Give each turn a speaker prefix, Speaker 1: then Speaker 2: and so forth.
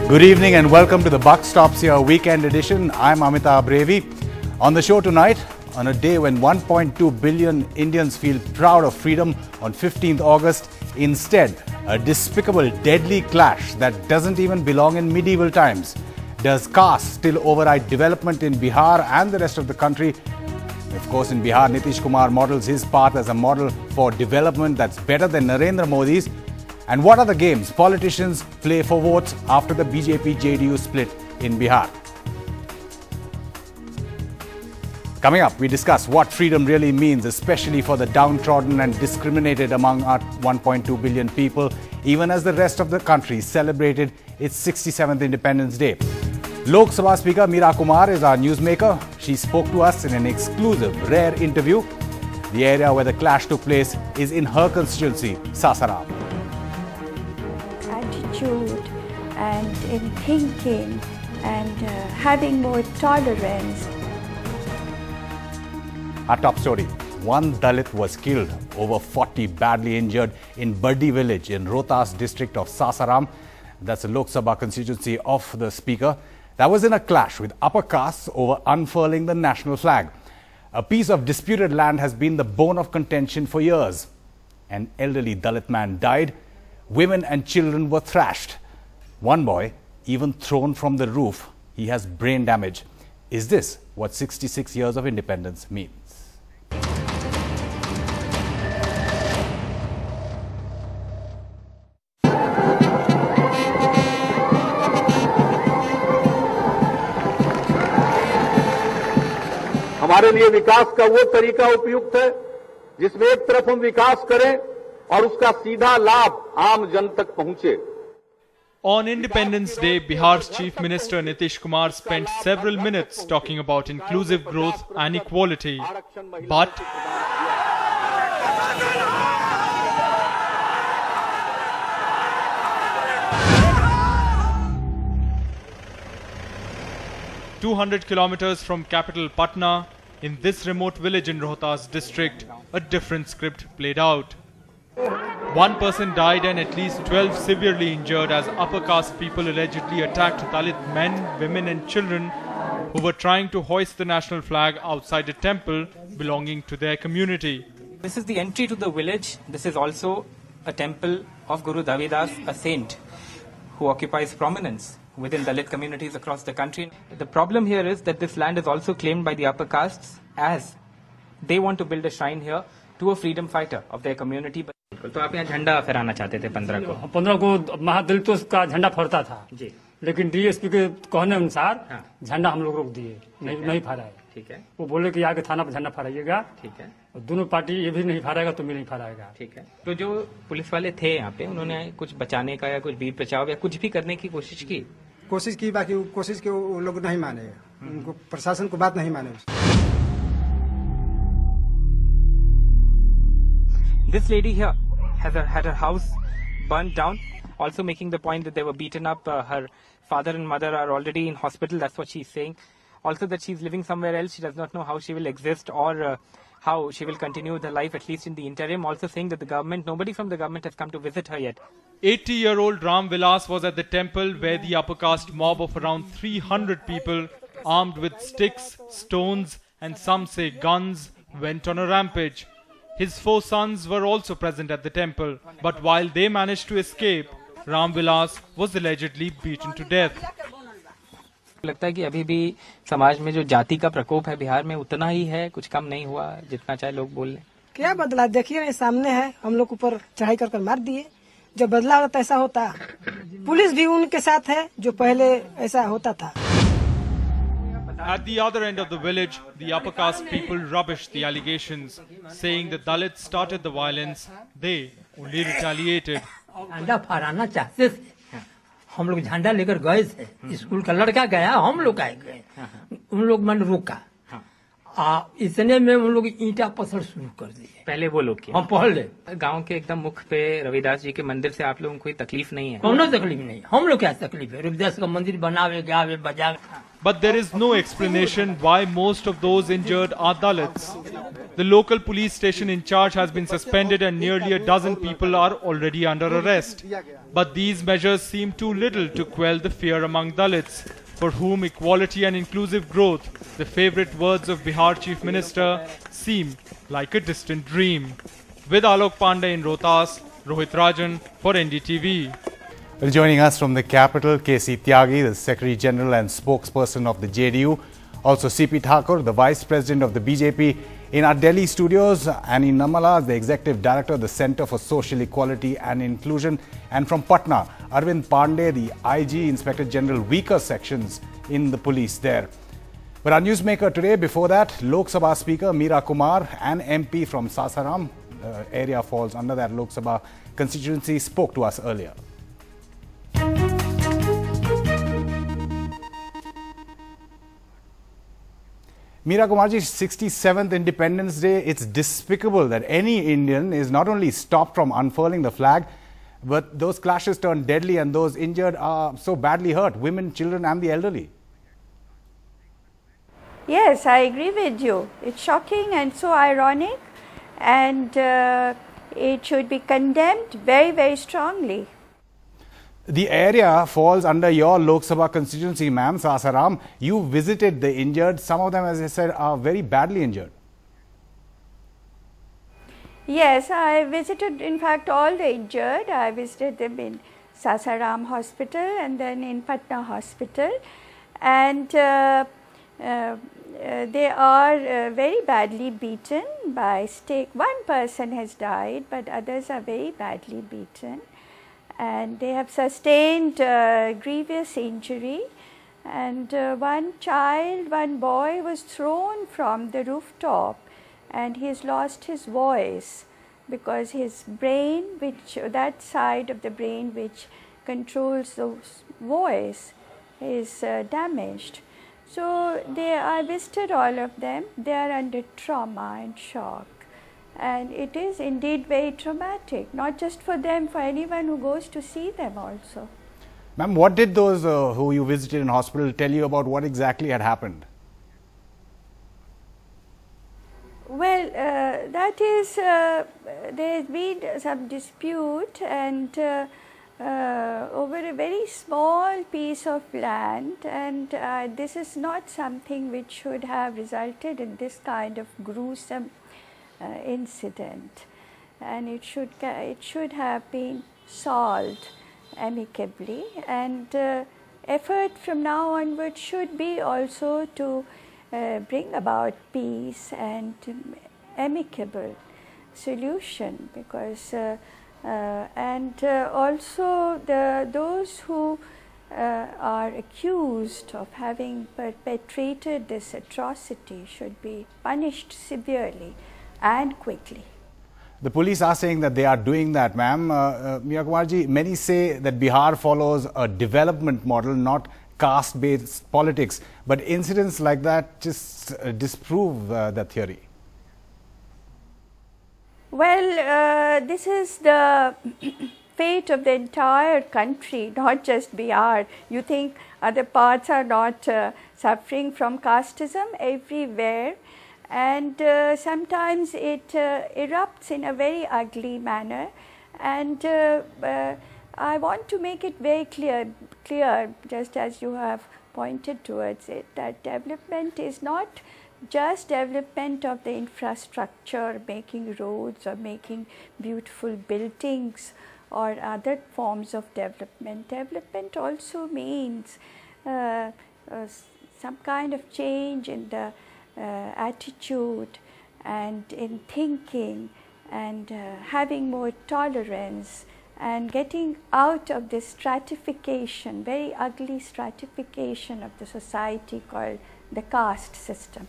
Speaker 1: Good evening and welcome to the Buck Stops Here weekend edition. I'm Amitabh Brevi. On the show tonight, on a day when 1.2 billion Indians feel proud of freedom on 15th August, instead, a despicable, deadly clash that doesn't even belong in medieval times. Does caste still override development in Bihar and the rest of the country? Of course, in Bihar, Nitish Kumar models his path as a model for development that's better than Narendra Modi's. And what are the games politicians play for votes after the BJP-JDU split in Bihar? Coming up, we discuss what freedom really means, especially for the downtrodden and discriminated among our 1.2 billion people, even as the rest of the country celebrated its 67th Independence Day. Lok Sabha Speaker Meera Kumar is our newsmaker. She spoke to us in an exclusive, rare interview. The area where the clash took place is in her constituency, Sasaram.
Speaker 2: Attitude and in thinking and having more tolerance.
Speaker 1: Our top story. One Dalit was killed, over 40 badly injured in Bardi village in Rohtas district of Sasaram. That's the Lok Sabha constituency of the speaker. That was in a clash with upper castes over unfurling the national flag. A piece of disputed land has been the bone of contention for years. An elderly Dalit man died. Women and children were thrashed. One boy even thrown from the roof. He has brain damage. Is this what 66 years of independence means?
Speaker 3: हमारे लिए विकास का वो तरीका उपयुक्त है जिसमें एक तरफ हम विकास करें और उसका सीधा लाभ आम जन तक पहुंचे.
Speaker 4: On Independence Day, Bihar's Chief Minister Nitish Kumar spent several minutes talking about inclusive growth and equality. But 200 kilometers from capital Patna, in this remote village in Rohtas district, a different script played out. One person died and at least 12 severely injured as upper caste people allegedly attacked Dalit men, women and children who were trying to hoist the national flag outside a temple belonging to their community.
Speaker 5: This is the entry to the village. This is also a temple of Guru Davidas, a saint who occupies prominence within Dalit communities across the country. The problem here is that this land is also claimed by the upper castes as they want to build a shrine here to a freedom fighter of their community. तो आप यहाँ झंडा फहराना चाहते थे 15 को?
Speaker 6: 15 को महादलितों का झंडा फहरता था जी, लेकिन डीएसपी के कहने अनुसार झंडा हम लोग रोक दिए, नहीं फहराए. ठीक है. वो बोले कि आगे थाना पर झंडा फहराइएगा. ठीक है. और दोनों पार्टी ये भी नहीं फहराएगा तो मैं नहीं फहराएगा. ठीक है. तो जो पुलिस वाले थे यहाँ पे, उन्होंने कुछ बचाने का या कुछ वीर बचाव या कुछ भी करने की कोशिश की,
Speaker 7: बाकी कोशिश के वो लोग नहीं माने, उनको प्रशासन को बात नहीं माने.
Speaker 5: This lady here had her house burnt down, also making the point that they were beaten up. Her father and mother are already in hospital, that's what she's saying. Also that she's living somewhere else, she does not know how she will exist or how she will continue with her life, at least in the interim. Also saying that the government, nobody from the government has come to visit her yet.
Speaker 4: 80-year-old Ram Vilas was at the temple where the upper caste mob of around 300 people, armed with sticks, stones and some say guns, went on a rampage. His 4 sons were also present at the temple, but while they managed to escape, Ram Vilas was allegedly beaten to death.
Speaker 5: लगता है कि अभी भी समाज में जो जाति का प्रकोप है बिहार में उतना ही है, कुछ कम नहीं हुआ, जितना चाहे लोग बोल लें.
Speaker 8: क्या बदला देखिए ना, सामने है, हम लोग ऊपर चढ़ाई कर मार दिए. जब बदला होता ऐसा होता, पुलिस भी उनके साथ है जो पहले ऐसा होता था.
Speaker 4: At the other end of the village, the upper caste people rubbished the allegations, saying the Dalits started the violence, they only retaliated.
Speaker 9: झंडा फहराना चाहते थे, हम लोग झंडा लेकर गए थे, स्कूल का लड़का गया, हम लोग आए गए, उन लोग मन रुका, इतने में उन लोग ईंटा पत्थर शुरू कर दिए.
Speaker 5: पहले वो लोग किया,
Speaker 9: हम पहले.
Speaker 5: गांव के एकदम मुख पे रविदास जी के मंदिर से आप लोगों को कोई तकलीफ नहीं है?
Speaker 9: कोनो तकलीफ नहीं, हम लोग क्या तकलीफ है, रविदास का मंदिर बनावे, गावे, बजावे.
Speaker 4: But there is no explanation why most of those injured are Dalits. The local police station in charge has been suspended and nearly a dozen people are already under arrest. But these measures seem too little to quell the fear among Dalits, for whom equality and inclusive growth, the favorite words of Bihar Chief Minister, seem like a distant dream. With Alok Pandey in Rohtas, Rohit Rajan for NDTV.
Speaker 1: Well, joining us from the capital, K.C. Tyagi, the Secretary General and spokesperson of the JDU. Also C.P. Thakur, the Vice President of the BJP. In our Delhi studios, Annie Namala, the Executive Director of the Centre for Social Equality and Inclusion. And from Patna, Arvind Pandey, the IG, Inspector General, weaker sections in the police there. But our newsmaker today, before that, Lok Sabha Speaker Meera Kumar, an MP from Sasaram, area falls under that Lok Sabha constituency, spoke to us earlier. Meera Kumarji, 67th Independence Day, it's despicable that any Indian is not only stopped from unfurling the flag, but those clashes turn deadly and those injured are so badly hurt, women, children and the elderly.
Speaker 2: Yes, I agree with you. It's shocking and so ironic, and it should be condemned very, very strongly.
Speaker 1: The area falls under your Lok Sabha constituency, ma'am, Sasaram. You visited the injured. Some of them, as I said, are very badly injured.
Speaker 2: Yes, I visited, in fact, all the injured. I visited them in Sasaram Hospital and then in Patna Hospital. And they are very badly beaten by stake. One person has died, but others are very badly beaten. And they have sustained grievous injury, and one boy was thrown from the rooftop, and he has lost his voice because his brain, that side of the brain which controls the voice, is damaged. So I visited all of them. They are under trauma and shock. And it is indeed very traumatic, not just for them, for anyone who goes to see them also.
Speaker 1: Ma'am, what did those who you visited in hospital tell you about what exactly had happened?
Speaker 2: Well, that is, there has been some dispute and over a very small piece of land, and this is not something which should have resulted in this kind of gruesome incident, and it should have been solved amicably, and effort from now onward should be also to bring about peace and amicable solution, because also those who are accused of having perpetrated this atrocity should be punished severely and quickly.
Speaker 1: The police are saying that they are doing that, ma'am. Meera Kumarji, many say that Bihar follows a development model, not caste-based politics. But incidents like that just disprove that theory.
Speaker 2: Well, this is the fate of the entire country, not just Bihar. You think other parts are not suffering from casteism? Everywhere. And sometimes it erupts in a very ugly manner, and I want to make it very clear, just as you have pointed towards it, that development is not just development of the infrastructure, making roads or making beautiful buildings or other forms of development. Development also means some kind of change in the attitude and in thinking, and having more tolerance and getting out of this stratification, very ugly stratification of the society called the caste system.